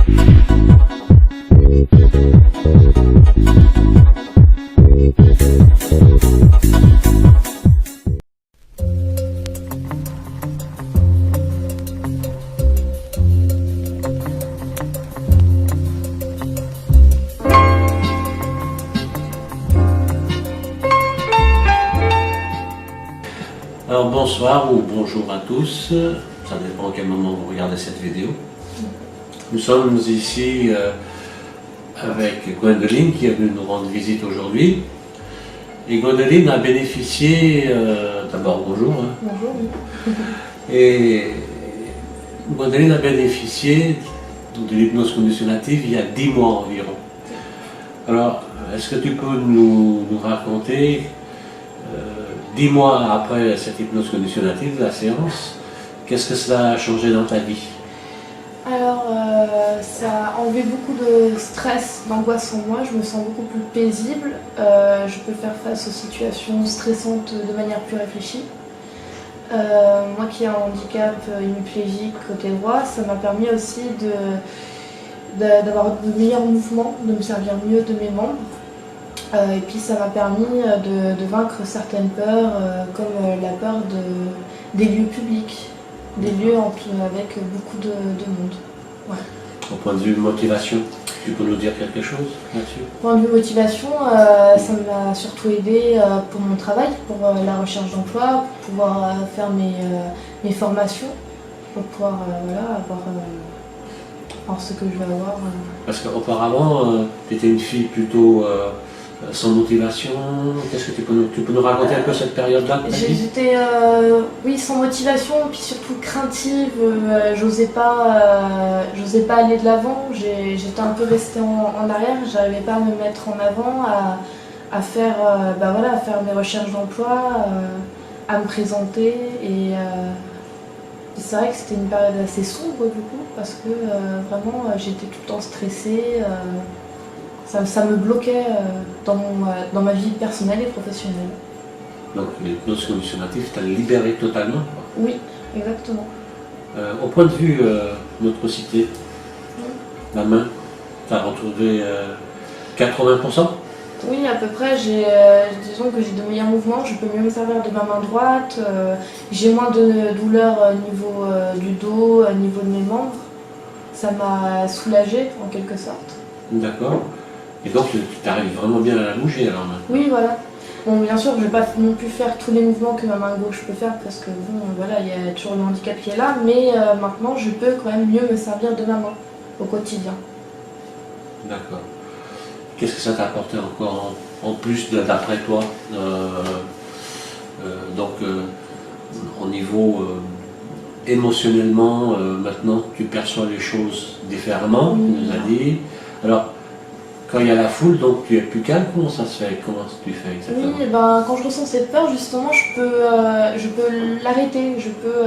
Alors bonsoir ou bonjour à tous, ça dépend à quel moment vous regardez cette vidéo. Nous sommes ici avec Gwendoline qui est venue nous rendre visite aujourd'hui. Et Gwendoline a bénéficié, d'abord bonjour. Bonjour. Et Gwendoline a bénéficié de l'hypnose conditionnative il y a 10 mois environ. Alors, est-ce que tu peux nous raconter 10 mois après cette hypnose conditionnative, la séance, qu'est-ce que cela a changé dans ta vie? Alors, ça a enlevé beaucoup de stress, d'angoisse en moi, je me sens beaucoup plus paisible, je peux faire face aux situations stressantes de manière plus réfléchie. Moi qui ai un handicap hémiplégique côté droit, ça m'a permis aussi d'avoir de meilleurs mouvements, de me servir mieux de mes membres. Et puis ça m'a permis de vaincre certaines peurs, comme la peur des lieux publics, des lieux avec beaucoup de monde. Ouais. Au point de vue motivation, tu peux nous dire quelque chose là-dessus? Au point de vue motivation, ça m'a surtout aidé pour mon travail, pour la recherche d'emploi, pour pouvoir faire mes formations, pour pouvoir voilà, avoir ce que je veux avoir. Parce qu'auparavant, tu étais une fille plutôt sans motivation. Qu'est-ce que tu peux nous raconter un peu cette période-là? J'étais oui, sans motivation, puis surtout craintive, j'osais pas aller de l'avant, j'étais un peu restée en arrière, j'arrivais pas à me mettre en avant, à faire, voilà, à faire mes recherches d'emploi, à me présenter, et c'est vrai que c'était une période assez sombre du coup, parce que vraiment j'étais tout le temps stressée. Ça me bloquait dans ma vie personnelle et professionnelle. Donc l'hypnose conditionnative t'a libéré totalement, quoi. Oui, exactement. Au point de vue motricité, la main, tu as retrouvé 80%? Oui, à peu près. Disons que j'ai de meilleurs mouvements, je peux mieux me servir de ma main droite, j'ai moins de douleurs au niveau du dos, au niveau de mes membres. Ça m'a soulagée en quelque sorte. D'accord. Et donc tu arrives vraiment bien à la bouger alors maintenant? Oui, voilà. Bon, bien sûr, je ne vais pas non plus faire tous les mouvements que ma main gauche peut faire parce que bon, voilà, il y a toujours le handicap qui est là, mais maintenant je peux quand même mieux me servir de ma main au quotidien. D'accord. Qu'est-ce que ça t'a apporté encore en plus d'après toi? Au niveau émotionnellement, maintenant tu perçois les choses différemment, tu nous as dit. Alors, quand il y a la foule, donc tu es plus calme, comment ça se fait? Comment tu fais exactement? Oui, quand je ressens cette peur, justement, je peux l'arrêter, je peux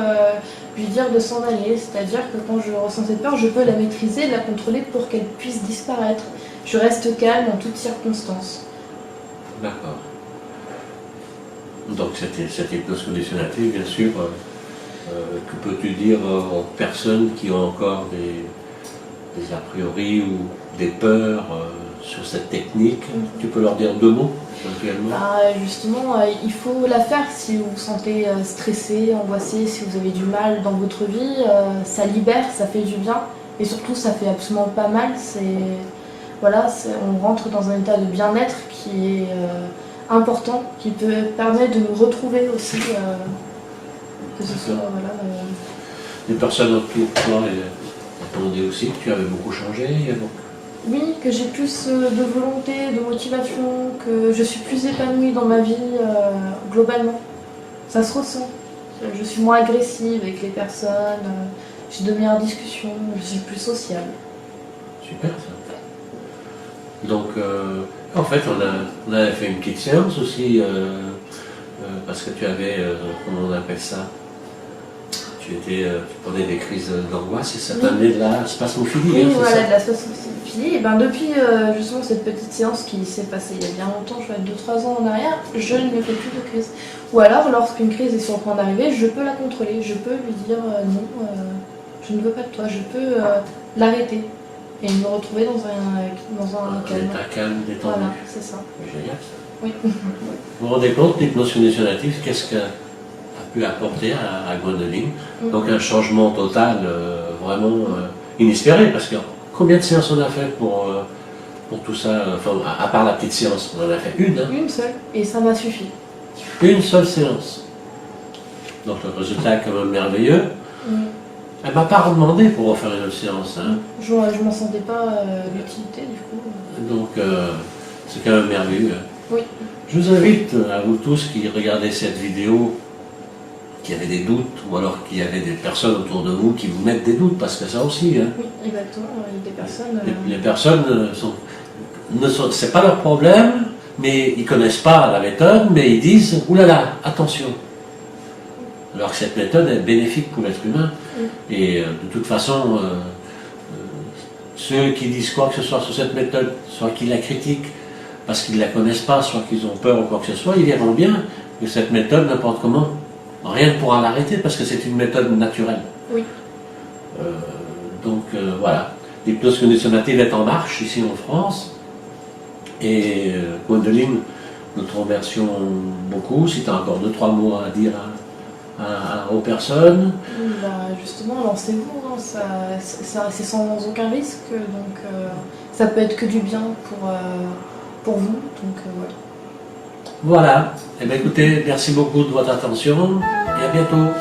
lui dire de s'en aller. C'est-à-dire que quand je ressens cette peur, je peux la maîtriser, la contrôler pour qu'elle puisse disparaître. Je reste calme en toutes circonstances. D'accord. Donc cette hypnose conditionnative, bien sûr, que peux-tu dire aux personnes qui ont encore des a priori ou des peurs sur cette technique? Tu peux leur dire 2 mots éventuellement? Justement, il faut la faire si vous vous sentez stressé, angoissé, si vous avez du mal dans votre vie. Ça libère, ça fait du bien et surtout ça fait absolument pas mal. Voilà, on rentre dans un état de bien-être qui est important, qui peut permettre de nous retrouver aussi. Que ce soit, voilà, Les personnes autour de toi t'ont dit aussi que tu avais beaucoup changé. Oui, que j'ai plus de volonté, de motivation, que je suis plus épanouie dans ma vie globalement. Ça se ressent. Je suis moins agressive avec les personnes, j'ai de meilleures discussions, je suis plus sociable. Super ça. Donc, en fait, on a fait une petite séance aussi, parce que tu avais, comment on appelle ça? Tu prenais des crises d'angoisse et ça t'amenait de la spasmophilie. Oui, hein, voilà, de la spasmophilie. Et depuis justement cette petite séance qui s'est passée il y a bien longtemps, je vais 2-3 ans en arrière, je ne me fais plus de crise. Ou alors, lorsqu'une crise est sur le point d'arriver, je peux la contrôler, je peux lui dire non, je ne veux pas de toi, je peux l'arrêter. et me retrouver dans un calme. État calme, détendu. Voilà, c'est ça. Génial ça. Oui. Vous vous rendez compte, l'hypnose conditionnative, qu'est-ce qu'elle a pu apporter à Gwendoline? Donc un changement total, vraiment inespéré, parce que combien de séances on a fait pour tout ça, enfin, à part la petite séance, on en a fait une. Hein. Une seule, et ça m'a suffi. Une seule séance. Donc le résultat est quand même merveilleux. Elle m'a pas demandé pour refaire une autre séance. Hein. Je m'en sentais pas l'utilité du coup. Donc c'est quand même merveilleux. Oui. Je vous invite à vous tous qui regardez cette vidéo, qui avaient des doutes, ou alors qui avaient des personnes autour de vous qui vous mettent des doutes, parce que ça aussi. Hein. Oui, exactement. Il y a des personnes. Les personnes c'est pas leur problème, mais ils connaissent pas la méthode, mais ils disent oulala, attention. Alors que cette méthode est bénéfique pour l'être humain. Et de toute façon, ceux qui disent quoi que ce soit sur cette méthode, soit qu'ils la critiquent parce qu'ils ne la connaissent pas, soit qu'ils ont peur ou quoi que ce soit, ils verront bien que cette méthode, n'importe comment, rien ne pourra l'arrêter parce que c'est une méthode naturelle. Oui. Donc voilà, l'hypnose conditionnative est en marche ici en France. Et Gwendoline, nous te remercions beaucoup. Si tu as encore 2-3 mots à dire aux personnes. Justement, lancez-vous, hein, c'est sans aucun risque, donc ça peut être que du bien pour vous. Donc, voilà. Eh bien écoutez, merci beaucoup de votre attention et à bientôt.